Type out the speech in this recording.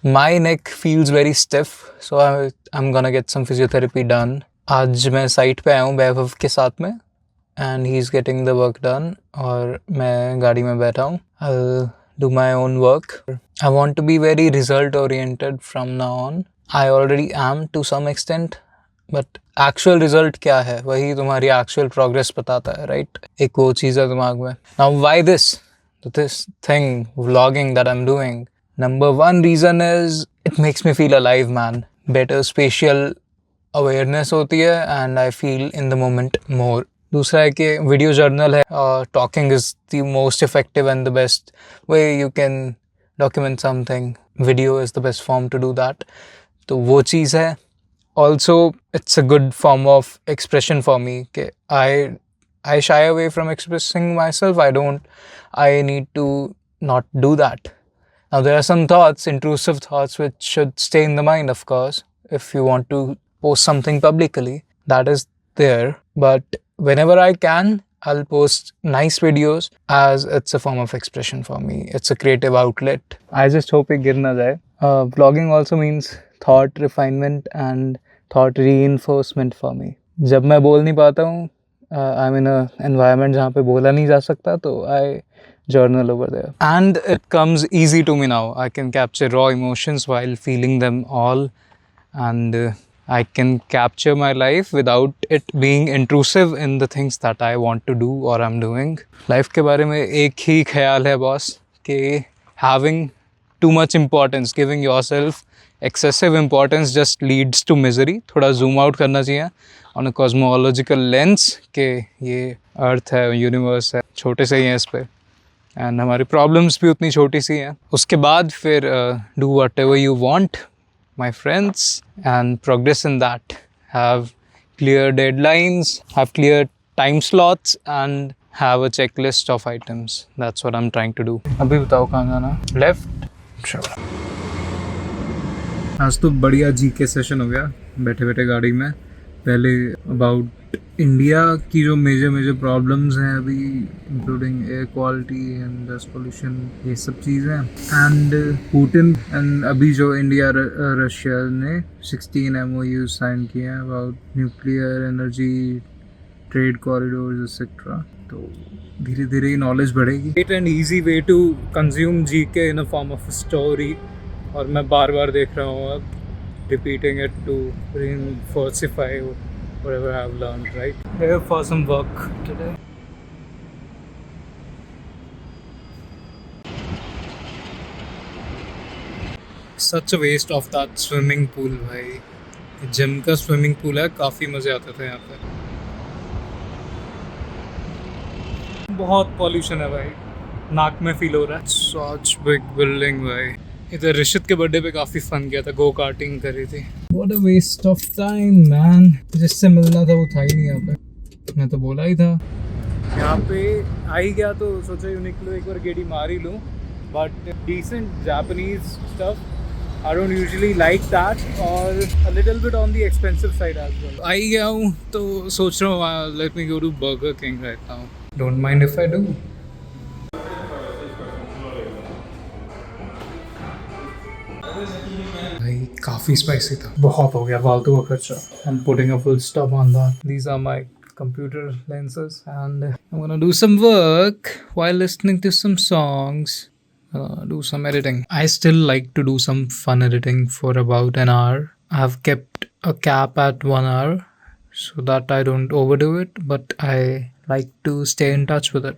My neck feels very stiff, so I'm gonna get some physiotherapy done. आज मैं site पे आया हूँ वैभव के साथ में, and he's getting the work done. और मैं गाड़ी में बैठा हूँ. I'll do my own work. I want to be very result oriented from now on. I already am to some extent, but actual result क्या है वही तुम्हारी actual progress बताता है, right? एक वो चीज़ है दिमाग में. Now why this thing vlogging that I'm doing? Number one reason is it makes me feel alive, man. Better spatial awareness होती है and I feel in the moment more. दूसरा है कि वीडियो जर्नल है और talking is the most effective and the best way you can document something. Video is the best form to do that. तो वो चीज़ है. Also it's a good form of expression for me कि I shy away from expressing myself. I need to not do that. Now, there are some thoughts, intrusive thoughts, which should stay in the mind, of course. If you want to post something publicly, that is there. But whenever I can, I'll post nice videos as it's a form of expression for me. It's a creative outlet. I just hope it गिर ना जाए. Vlogging also means thought refinement and thought reinforcement for me. जब मैं बोल नहीं पाता हूँ, I'm in a environment जहाँ पे बोला नहीं जा सकता, तो I journal over there. And it comes easy to me now. I can capture raw emotions while feeling them all, and I can capture my life without it being intrusive in the things that I want to do or I'm doing. Life के बारे में एक ही ख्याल है boss कि having too much importance, giving yourself excessive importance just leads to misery. थोड़ा zoom out करना चाहिए on a cosmological lens कि ये अर्थ है, यूनिवर्स है, छोटे से ही हैं इस पे, एंड हमारी प्रॉब्लम्स भी उतनी छोटी सी हैं. उसके बाद फिर do whatever you want my friends and progress in that. Have clear deadlines, have clear time slots and have a check list of items. That's what I am trying to do. अभी बताओ कहाँ जाना? Left. चलो, आज तो बढ़िया GK session हो गया बैठे बैठे गाड़ी में. पहले अबाउट इंडिया की जो मेजर प्रॉब्लम्स हैं अभी, including air quality and dust pollution, ये सब चीज़ें, एंड पुतिन, एंड अभी जो इंडिया रशिया ने 16 MOU साइन किए हैं about nuclear energy, trade corridors etcetera. तो धीरे धीरे नॉलेज बढ़ेगी. It and easy way to consume GK in a form of story. और मैं बार बार देख रहा हूँ अब, repeating it to reinforcify whatever I've learned, right? Here for some work today. Such a waste of that swimming pool, भाई. Gym का swimming pool है, काफ़ी मज़े आते थे यहाँ पे. बहुत पॉल्यूशन है भाई, नाक में फील हो रहा है. Such big building भाई. इधर ऋषित के बर्थडे पे काफ़ी फन किया था, गो कार्टिंग करी थी. What a waste of time, man. जिससे मिलना था वो था ही नहीं यहाँ पे. मैं तो बोला ही था. यहाँ पे आ ही गया तो सोचा यूनिक्लो एक बार गेड़ी मार ही लूँ. But decent Japanese stuff, I don't usually like that, और a little bit on the expensive side as well. आ ही गया हूँ तो सोच रहा हूँ let me go to Burger King right now. Don't mind if I do. भाई काफ़ी spicy था, बहुत हो गया फालतू का खर्चा. I'm putting a full stop on that. These are my computer lenses and I'm gonna do some work while listening to some songs. Do some editing. I still like to do some fun editing for about an hour. I have kept a cap at 1 hour so that I don't overdo it, but I like to stay in touch with it.